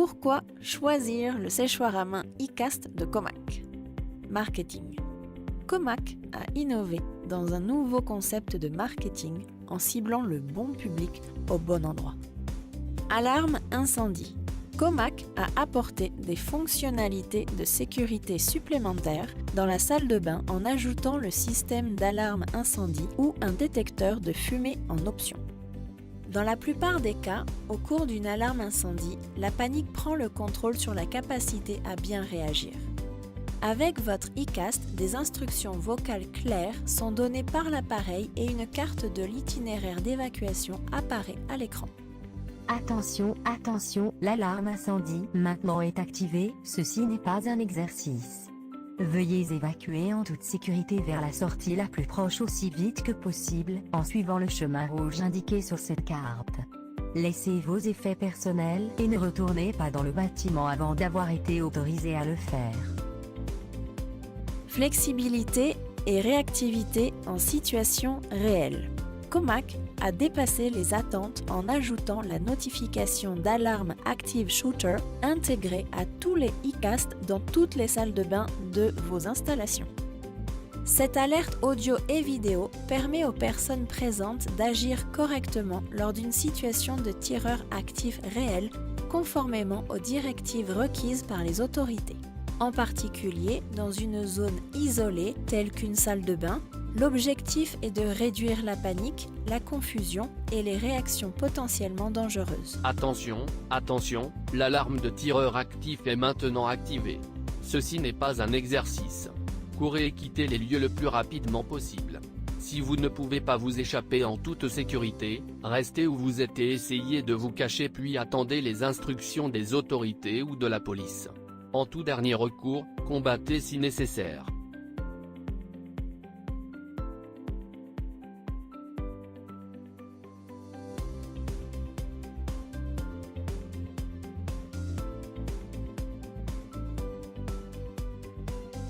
Pourquoi choisir le séchoir à main iCast de Comac? Marketing. Comac a innové dans un nouveau concept de marketing en ciblant le bon public au bon endroit. Alarme incendie. Comac a apporté des fonctionnalités de sécurité supplémentaires dans la salle de bain en ajoutant le système d'alarme incendie ou un détecteur de fumée en option. Dans la plupart des cas, au cours d'une alarme incendie, la panique prend le contrôle sur la capacité à bien réagir. Avec votre iCast, des instructions vocales claires sont données par l'appareil et une carte de l'itinéraire d'évacuation apparaît à l'écran. Attention, attention, l'alarme incendie maintenant est activée, ceci n'est pas un exercice. Veuillez évacuer en toute sécurité vers la sortie la plus proche aussi vite que possible, en suivant le chemin rouge indiqué sur cette carte. Laissez vos effets personnels et ne retournez pas dans le bâtiment avant d'avoir été autorisé à le faire. Flexibilité et réactivité en situation réelle. Comac a dépassé les attentes en ajoutant la notification d'alarme Active Shooter intégrée à tous les iCast dans toutes les salles de bain de vos installations. Cette alerte audio et vidéo permet aux personnes présentes d'agir correctement lors d'une situation de tireur actif réel conformément aux directives requises par les autorités. En particulier, dans une zone isolée telle qu'une salle de bain, l'objectif est de réduire la panique, la confusion et les réactions potentiellement dangereuses. Attention, attention, l'alarme de tireur actif est maintenant activée. Ceci n'est pas un exercice. Courez et quittez les lieux le plus rapidement possible. Si vous ne pouvez pas vous échapper en toute sécurité, restez où vous êtes et essayez de vous cacher puis attendez les instructions des autorités ou de la police. En tout dernier recours, combattez si nécessaire.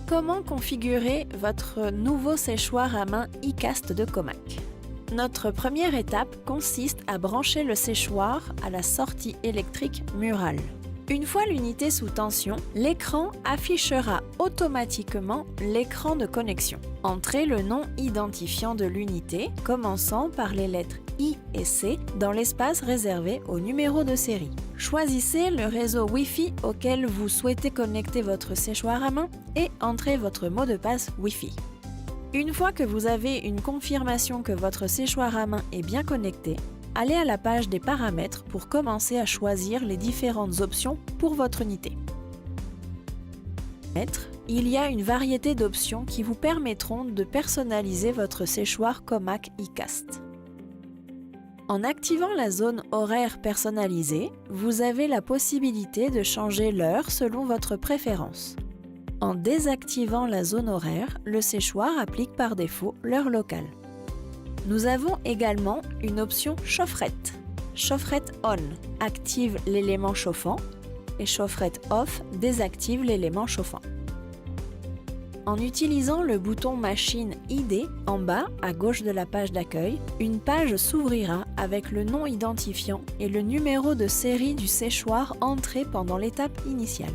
Comment configurer votre nouveau séchoir à main iCast de Comac? Notre première étape consiste à brancher le séchoir à la sortie électrique murale. Une fois l'unité sous tension, l'écran affichera automatiquement l'écran de connexion. Entrez le nom identifiant de l'unité, commençant par les lettres I et C dans l'espace réservé au numéro de série. Choisissez le réseau Wi-Fi auquel vous souhaitez connecter votre séchoir à main et entrez votre mot de passe Wi-Fi. Une fois que vous avez une confirmation que votre séchoir à main est bien connecté, allez à la page des paramètres pour commencer à choisir les différentes options pour votre unité. Il y a une variété d'options qui vous permettront de personnaliser votre séchoir Comac iCast. En activant la zone horaire personnalisée, vous avez la possibilité de changer l'heure selon votre préférence. En désactivant la zone horaire, le séchoir applique par défaut l'heure locale. Nous avons également une option chaufferette. Chaufferette on active l'élément chauffant et chaufferette off désactive l'élément chauffant. En utilisant le bouton Machine ID en bas à gauche de la page d'accueil, une page s'ouvrira avec le nom identifiant et le numéro de série du séchoir entré pendant l'étape initiale.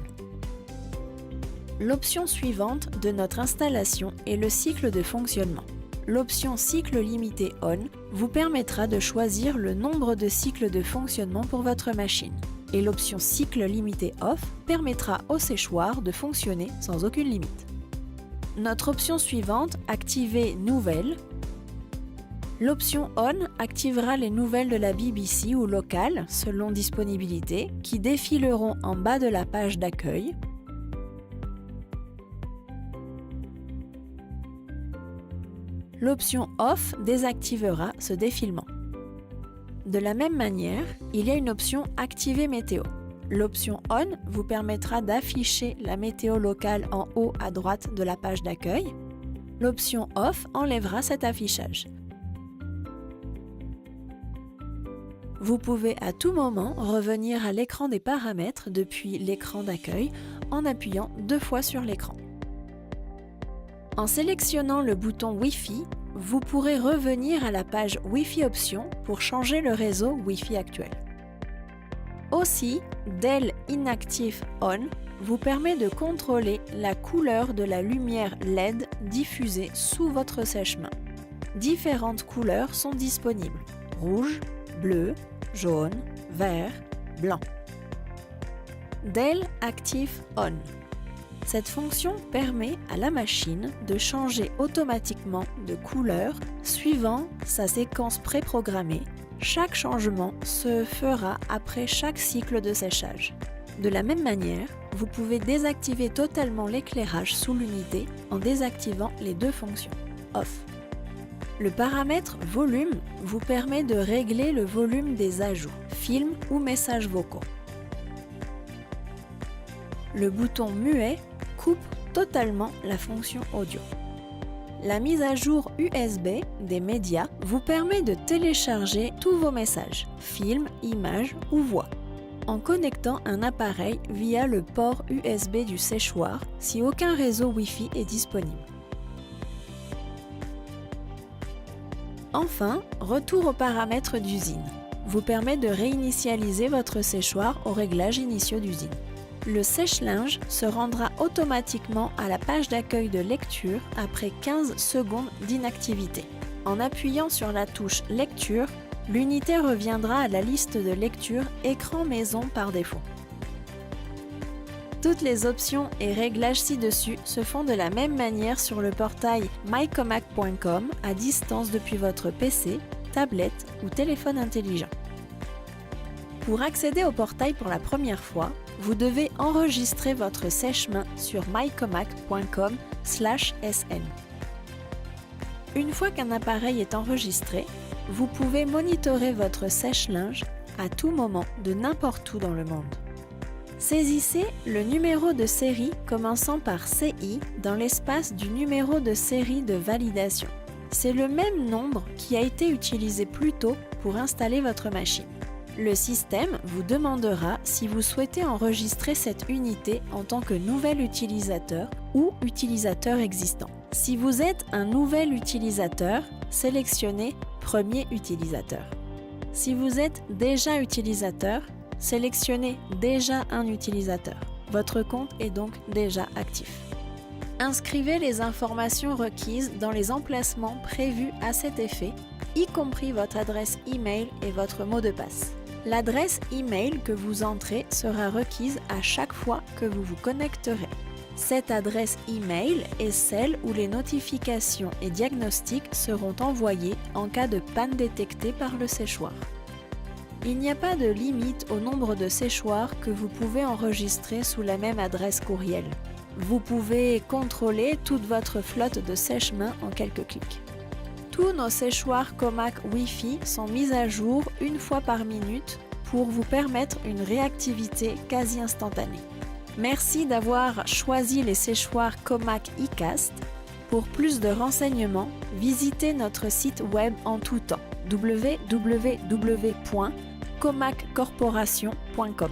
L'option suivante de notre installation est le cycle de fonctionnement. L'option cycle limité on vous permettra de choisir le nombre de cycles de fonctionnement pour votre machine. Et l'option cycle limité off permettra au séchoir de fonctionner sans aucune limite. Notre option suivante, activer nouvelles. L'option on activera les nouvelles de la BBC ou locales, selon disponibilité, qui défileront en bas de la page d'accueil. L'option off désactivera ce défilement. De la même manière, il y a une option activer météo. L'option on vous permettra d'afficher la météo locale en haut à droite de la page d'accueil. L'option off enlèvera cet affichage. Vous pouvez à tout moment revenir à l'écran des paramètres depuis l'écran d'accueil en appuyant 2 fois sur l'écran. En sélectionnant le bouton Wi-Fi, vous pourrez revenir à la page Wi-Fi options pour changer le réseau Wi-Fi actuel. Aussi, Dell Inactive On vous permet de contrôler la couleur de la lumière LED diffusée sous votre sèche-main. Différentes couleurs sont disponibles: rouge, bleu, jaune, vert, blanc. Dell Active On. Cette fonction permet à la machine de changer automatiquement de couleur suivant sa séquence préprogrammée. Chaque changement se fera après chaque cycle de séchage. De la même manière, vous pouvez désactiver totalement l'éclairage sous l'unité en désactivant les deux fonctions Off. Le paramètre volume vous permet de régler le volume des ajouts, films ou messages vocaux. Le bouton muet coupe totalement la fonction audio. La mise à jour USB des médias vous permet de télécharger tous vos messages, films, images ou voix, en connectant un appareil via le port USB du séchoir si aucun réseau Wi-Fi est disponible. Enfin, retour aux paramètres d'usine vous permet de réinitialiser votre séchoir aux réglages initiaux d'usine. Le sèche-linge se rendra automatiquement à la page d'accueil de lecture après 15 secondes d'inactivité. En appuyant sur la touche Lecture, l'unité reviendra à la liste de lecture Écran maison par défaut. Toutes les options et réglages ci-dessus se font de la même manière sur le portail mycomac.com à distance depuis votre PC, tablette ou téléphone intelligent. Pour accéder au portail pour la première fois, vous devez enregistrer votre sèche-main sur mycomac.com/sn. Une fois qu'un appareil est enregistré, vous pouvez monitorer votre sèche-linge à tout moment de n'importe où dans le monde. Saisissez le numéro de série commençant par CI dans l'espace du numéro de série de validation. C'est le même nombre qui a été utilisé plus tôt pour installer votre machine. Le système vous demandera si vous souhaitez enregistrer cette unité en tant que nouvel utilisateur ou utilisateur existant. Si vous êtes un nouvel utilisateur, sélectionnez Premier utilisateur. Si vous êtes déjà utilisateur, sélectionnez Déjà un utilisateur. Votre compte est donc déjà actif. Inscrivez les informations requises dans les emplacements prévus à cet effet, y compris votre adresse e-mail et votre mot de passe. L'adresse e-mail que vous entrez sera requise à chaque fois que vous vous connecterez. Cette adresse e-mail est celle où les notifications et diagnostics seront envoyés en cas de panne détectée par le séchoir. Il n'y a pas de limite au nombre de séchoirs que vous pouvez enregistrer sous la même adresse courriel. Vous pouvez contrôler toute votre flotte de sèche-mains en quelques clics. Tous nos séchoirs Comac Wi-Fi sont mis à jour une fois par minute pour vous permettre une réactivité quasi instantanée. Merci d'avoir choisi les séchoirs Comac iCast. Pour plus de renseignements, visitez notre site web en tout temps www.comaccorporation.com.